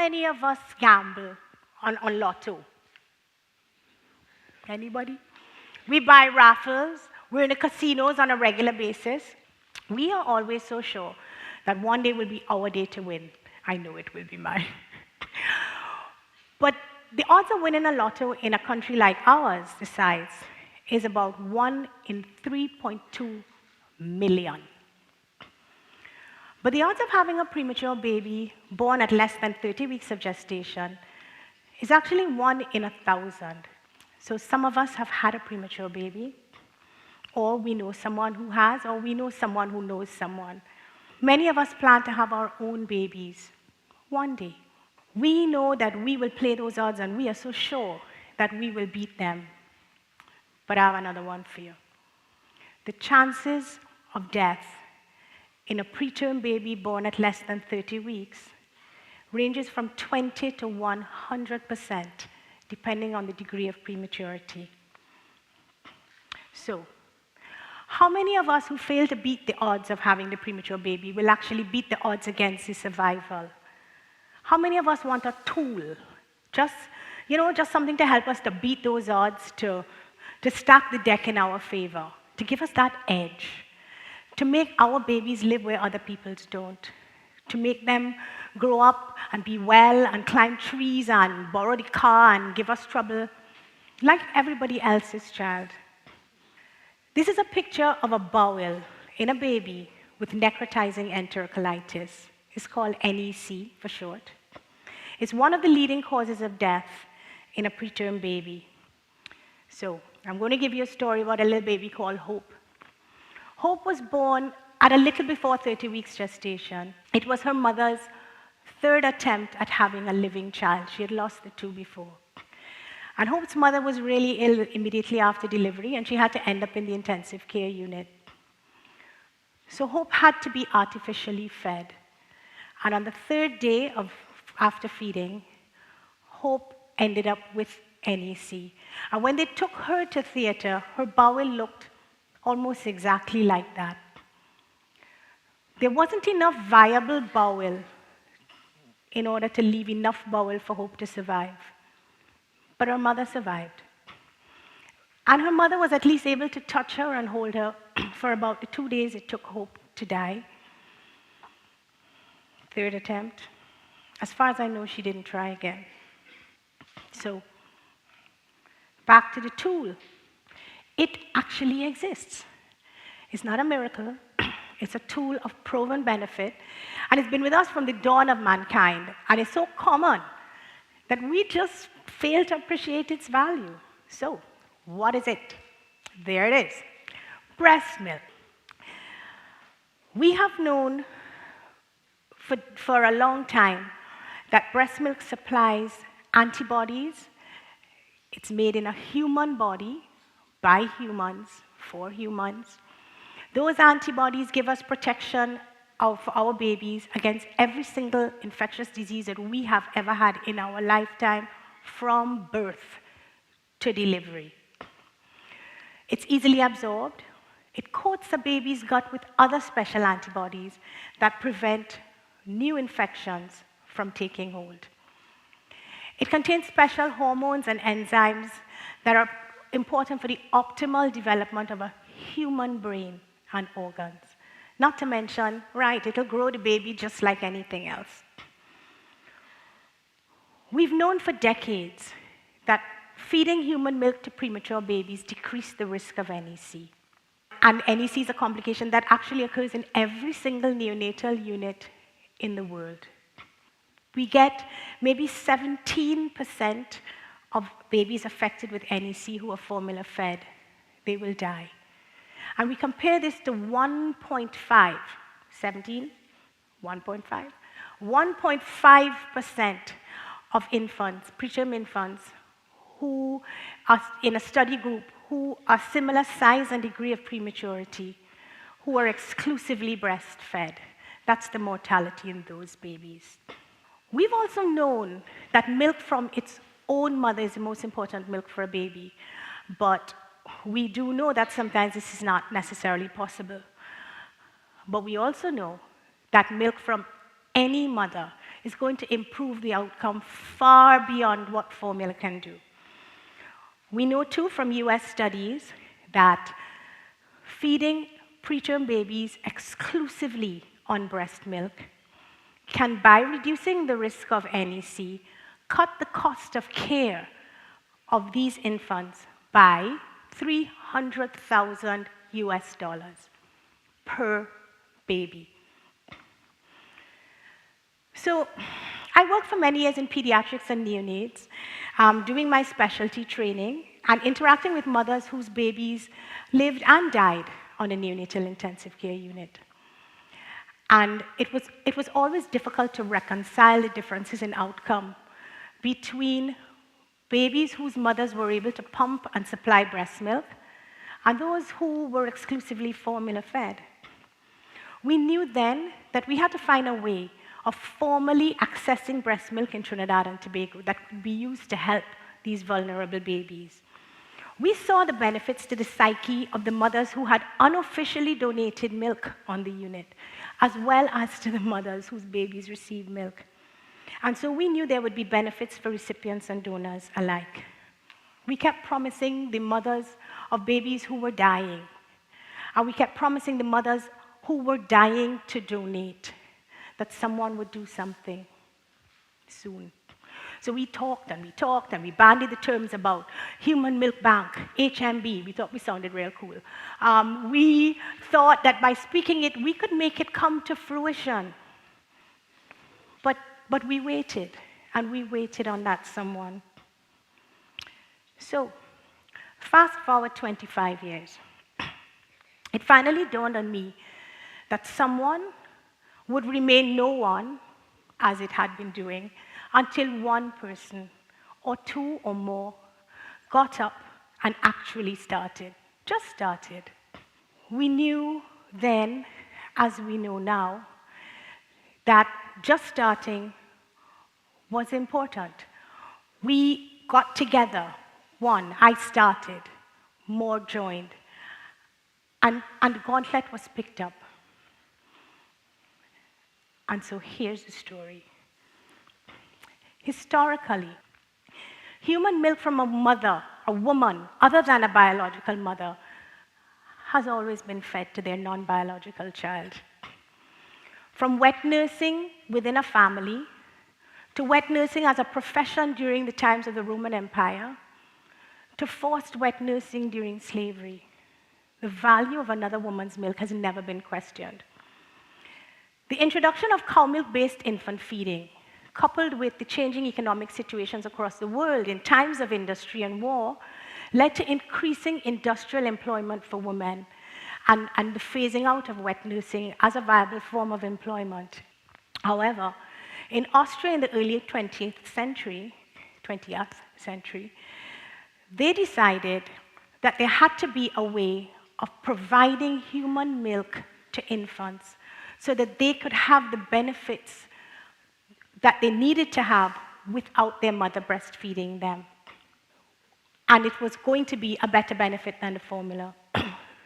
many of us gamble on lotto? Anybody? We buy raffles. We're in the casinos on a regular basis. We are always so sure that one day will be our day to win. I know it will be mine. But the odds of winning a lotto in a country like ours, the size, is about 1 in 3.2 million. But the odds of having a premature baby born at less than 30 weeks of gestation is actually 1 in 1,000. So some of us have had a premature baby, or we know someone who has, or we know someone who knows someone. Many of us plan to have our own babies one day. We know that we will play those odds, and we are so sure that we will beat them. But I have another one for you. The chances of death in a preterm baby born at less than 30 weeks ranges from 20 to 100%, depending on the degree of prematurity. So, how many of us who fail to beat the odds of having the premature baby will actually beat the odds against the survival? How many of us want a tool? Just something to help us to beat those odds, to stack the deck in our favor, to give us that edge, to make our babies live where other people's don't, to make them grow up and be well and climb trees and borrow the car and give us trouble, like everybody else's child. This is a picture of a bowel in a baby with necrotizing enterocolitis. It's called NEC for short. It's one of the leading causes of death in a preterm baby. So, I'm going to give you a story about a little baby called Hope. Hope was born at a little before 30 weeks gestation. It was her mother's third attempt at having a living child. She had lost the 2 before. And Hope's mother was really ill immediately after delivery, and she had to end up in the intensive care unit. So Hope had to be artificially fed. And on the 3rd day after feeding, Hope ended up with NEC. And when they took her to theater, her bowel looked almost exactly like that. There wasn't enough viable bowel in order to leave enough bowel for Hope to survive. But her mother survived. And her mother was at least able to touch her and hold her for about the 2 days it took Hope to die. 3rd attempt. As far as I know, she didn't try again. So, back to the tool. It actually exists. It's not a miracle. It's a tool of proven benefit. And it's been with us from the dawn of mankind. And it's so common that we just fail to appreciate its value. So, what is it? There it is. Breast milk. We have known for a long time that breast milk supplies antibodies. It's made in a human body, by humans, for humans. Those antibodies give us protection for our babies against every single infectious disease that we have ever had in our lifetime, from birth to delivery. It's easily absorbed. It coats a baby's gut with other special antibodies that prevent new infections from taking hold. It contains special hormones and enzymes that are important for the optimal development of a human brain and organs. Not to mention, it'll grow the baby just like anything else. We've known for decades that feeding human milk to premature babies decreases the risk of NEC. And NEC is a complication that actually occurs in every single neonatal unit in the world. We get maybe 17% of babies affected with NEC who are formula fed. They will die. And we compare this to 1.5, 17, 1.5, 1.5% of infants, preterm infants, who are in a study group who are similar size and degree of prematurity, who are exclusively breastfed. That's the mortality in those babies. We've also known that milk from its own mother is the most important milk for a baby, but we do know that sometimes this is not necessarily possible. But we also know that milk from any mother is going to improve the outcome far beyond what formula can do. We know too from US studies that feeding preterm babies exclusively on breast milk can, by reducing the risk of NEC, cut the cost of care of these infants by $300,000 per baby. So I worked for many years in pediatrics and neonates, doing my specialty training and interacting with mothers whose babies lived and died on a neonatal intensive care unit. And it was always difficult to reconcile the differences in outcome between babies whose mothers were able to pump and supply breast milk and those who were exclusively formula fed. We knew then that we had to find a way of formally accessing breast milk in Trinidad and Tobago that could be used to help these vulnerable babies. We saw the benefits to the psyche of the mothers who had unofficially donated milk on the unit, as well as to the mothers whose babies received milk. And so we knew there would be benefits for recipients and donors alike. We kept promising the mothers of babies who were dying, and we kept promising the mothers who were dying to donate that someone would do something soon. So we talked and we talked and we bandied the terms about human milk bank, HMB. We thought we sounded real cool. We thought that by speaking it, we could make it come to fruition. But we waited, and we waited on that someone. So fast forward 25 years. It finally dawned on me that someone would remain no one, as it had been doing, until one person, or two or more, got up and actually started, just started. We knew then, as we know now, that just starting was important. We got together. One, I started, more joined, and the gauntlet was picked up. And so here's the story. Historically, human milk from a mother, a woman, other than a biological mother, has always been fed to their non-biological child. From wet nursing within a family, to wet nursing as a profession during the times of the Roman Empire, to forced wet nursing during slavery, the value of another woman's milk has never been questioned. The introduction of cow milk-based infant feeding, coupled with the changing economic situations across the world in times of industry and war, led to increasing industrial employment for women and the phasing out of wet nursing as a viable form of employment. However, in Austria in the early 20th century, they decided that there had to be a way of providing human milk to infants so that they could have the benefits that they needed to have without their mother breastfeeding them. And it was going to be a better benefit than the formula.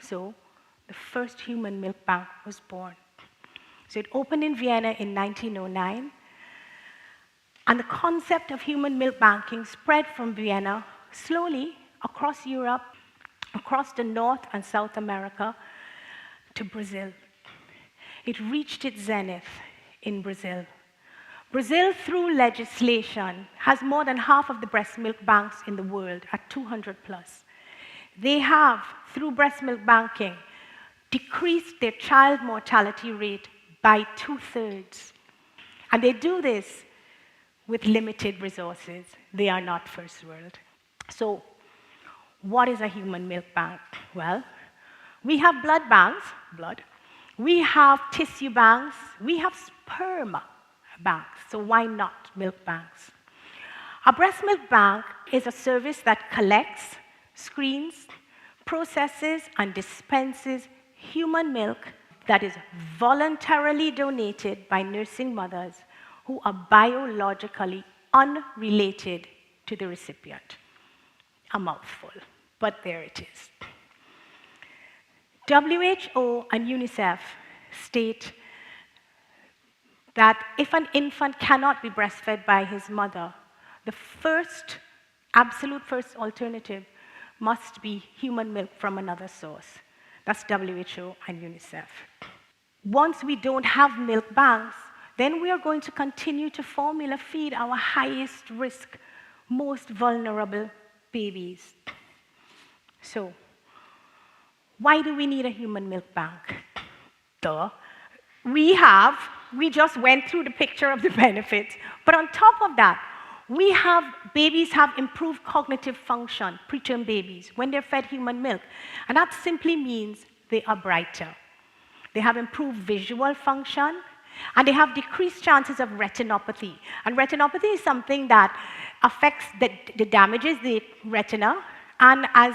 So the first human milk bank was born. So it opened in Vienna in 1909. And the concept of human milk banking spread from Vienna slowly across Europe, across the North and South America, to Brazil. It reached its zenith in Brazil. Brazil, through legislation, has more than half of the breast milk banks in the world at 200 plus. They have, through breast milk banking, decreased their child mortality rate by 2/3. And they do this with limited resources. They are not first world. So, what is a human milk bank? Well, we have blood banks, we have tissue banks, we have sperm banks, so why not milk banks? A breast milk bank is a service that collects, screens, processes, and dispenses human milk that is voluntarily donated by nursing mothers who are biologically unrelated to the recipient. A mouthful, but there it is. WHO and UNICEF state that if an infant cannot be breastfed by his mother, the absolute first alternative must be human milk from another source. That's WHO and UNICEF. Once we don't have milk banks, then we are going to continue to formula feed our highest risk, most vulnerable babies. So, why do we need a human milk bank? Duh. We just went through the picture of the benefits, but on top of that, babies have improved cognitive function, preterm babies, when they're fed human milk. And that simply means they are brighter. They have improved visual function, and they have decreased chances of retinopathy. And retinopathy is something that affects, that damages the retina, and as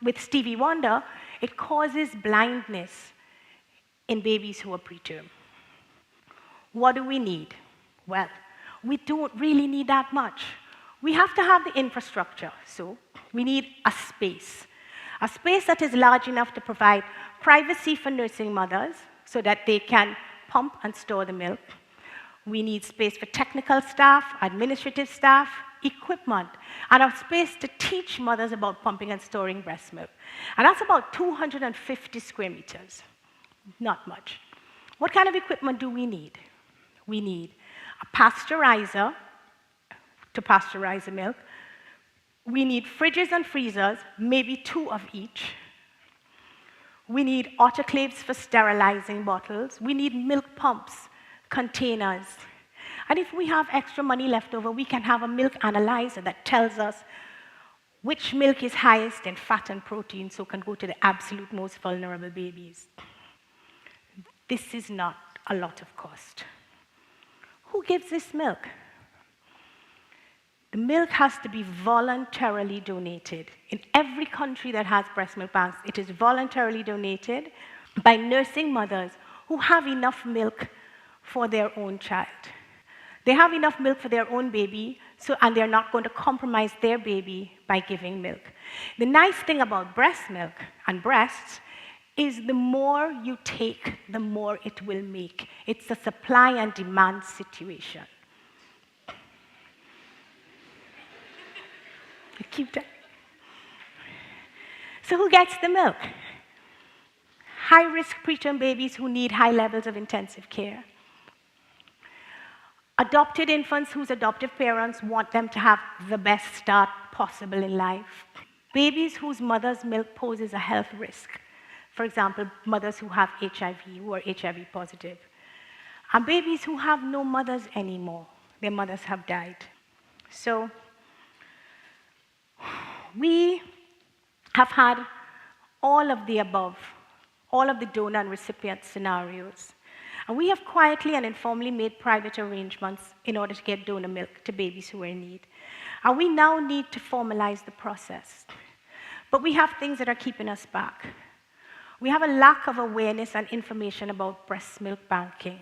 with Stevie Wonder, it causes blindness in babies who are preterm. What do we need? Well, we don't really need that much. We have to have the infrastructure, so we need a space that is large enough to provide privacy for nursing mothers so that they can pump and store the milk. We need space for technical staff, administrative staff, equipment, and a space to teach mothers about pumping and storing breast milk. And that's about 250 square meters. Not much. What kind of equipment do we need? We need a pasteurizer to pasteurize the milk. We need fridges and freezers, maybe 2 of each. We need autoclaves for sterilizing bottles. We need milk pumps, containers. And if we have extra money left over, we can have a milk analyzer that tells us which milk is highest in fat and protein, so can go to the absolute most vulnerable babies. This is not a lot of cost. Who gives this milk? The milk has to be voluntarily donated. In every country that has breast milk banks, it is voluntarily donated by nursing mothers who have enough milk for their own child. They have enough milk for their own baby, and they're not going to compromise their baby by giving milk. The nice thing about breast milk and breasts is the more you take, the more it will make. It's a supply and demand situation. Keep that. So who gets the milk? High-risk preterm babies who need high levels of intensive care. Adopted infants whose adoptive parents want them to have the best start possible in life. Babies whose mother's milk poses a health risk. For example, mothers who have HIV, who are HIV positive. And babies who have no mothers anymore. Their mothers have died. So we have had all of the above, all of the donor and recipient scenarios. And we have quietly and informally made private arrangements in order to get donor milk to babies who are in need. And we now need to formalize the process. But we have things that are keeping us back. We have a lack of awareness and information about breast milk banking.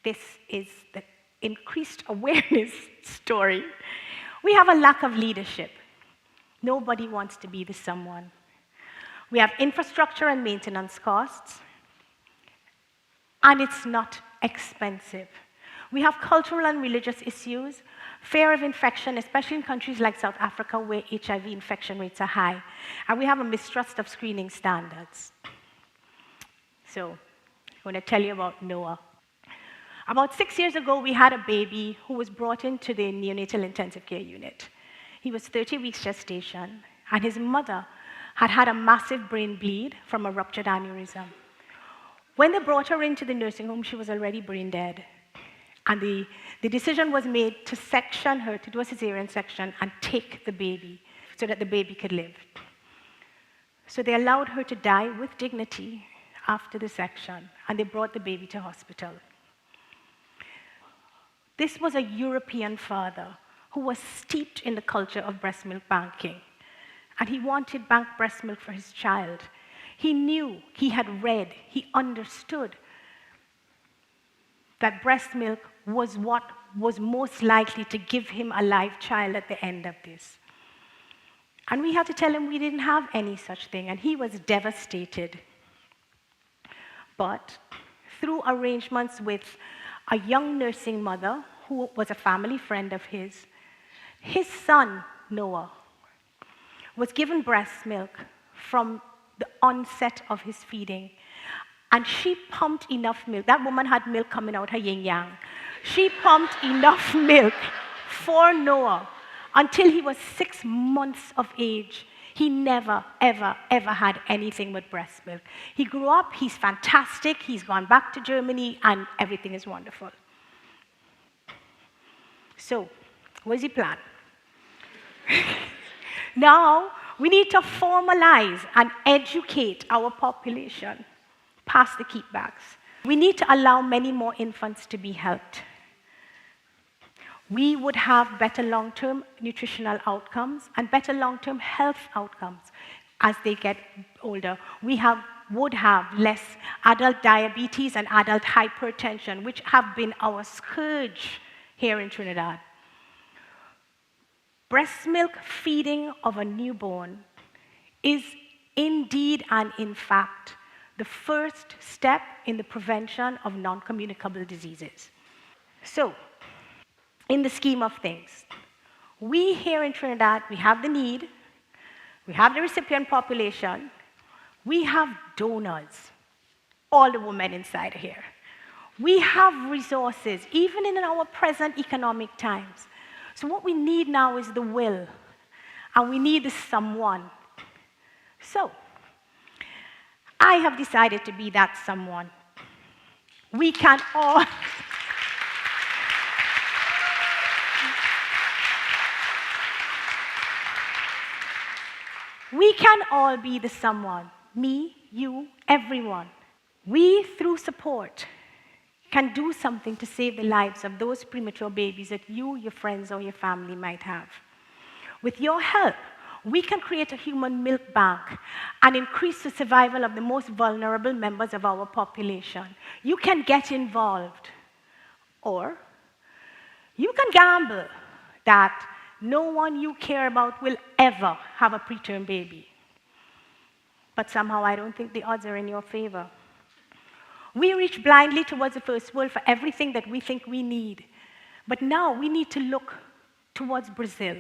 This is the increased awareness story. We have a lack of leadership. Nobody wants to be the someone. We have infrastructure and maintenance costs, and it's not expensive. We have cultural and religious issues, fear of infection, especially in countries like South Africa where HIV infection rates are high, and we have a mistrust of screening standards. So, I want to tell you about Noah. About 6 years ago, we had a baby who was brought into the neonatal intensive care unit. He was 30 weeks gestation, and his mother had had a massive brain bleed from a ruptured aneurysm. When they brought her into the nursing home, she was already brain dead. And the decision was made to section her, to do a cesarean section, and take the baby so that the baby could live. So they allowed her to die with dignity after the section, and they brought the baby to hospital. This was a European father who was steeped in the culture of breast milk banking. And he wanted bank breast milk for his child. He knew, he had read, he understood that breast milk was what was most likely to give him a live child at the end of this. And we had to tell him we didn't have any such thing, and he was devastated. But through arrangements with a young nursing mother who was a family friend of his. His son, Noah, was given breast milk from the onset of his feeding. And she pumped enough milk. That woman had milk coming out her yin-yang. She pumped enough milk for Noah until he was 6 months of age. He never, ever, ever had anything but breast milk. He grew up, he's fantastic, he's gone back to Germany, and everything is wonderful. So, what's the plan? Now, we need to formalize and educate our population past the keepbacks. We need to allow many more infants to be helped. We would have better long-term nutritional outcomes and better long-term health outcomes as they get older. We would have less adult diabetes and adult hypertension, which have been our scourge here in Trinidad. Breast milk feeding of a newborn is indeed and in fact the first step in the prevention of non-communicable diseases. So, in the scheme of things, we here in Trinidad, we have the need, we have the recipient population, we have donors, all the women inside here. We have resources, even in our present economic times. So what we need now is the will, and we need the someone. So, I have decided to be that someone. We can all... We can all be the someone. Me, you, everyone. We, through support, can do something to save the lives of those premature babies that you, your friends, or your family might have. With your help, we can create a human milk bank and increase the survival of the most vulnerable members of our population. You can get involved. Or you can gamble that no one you care about will ever have a preterm baby. But somehow I don't think the odds are in your favor. We reach blindly towards the first world for everything that we think we need. But now we need to look towards Brazil.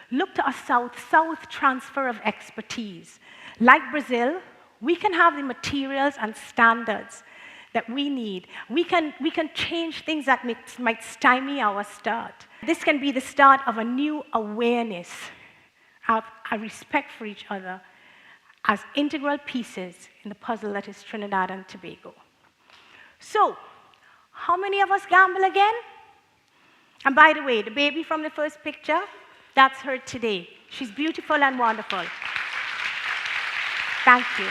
Look to a south-south transfer of expertise. Like Brazil, we can have the materials and standards that we need. We can change things that might stymie our start. This can be the start of a new awareness of a respect for each other as integral pieces in the puzzle that is Trinidad and Tobago. So, how many of us gamble again? And by the way, the baby from the first picture, that's her today. She's beautiful and wonderful. Thank you.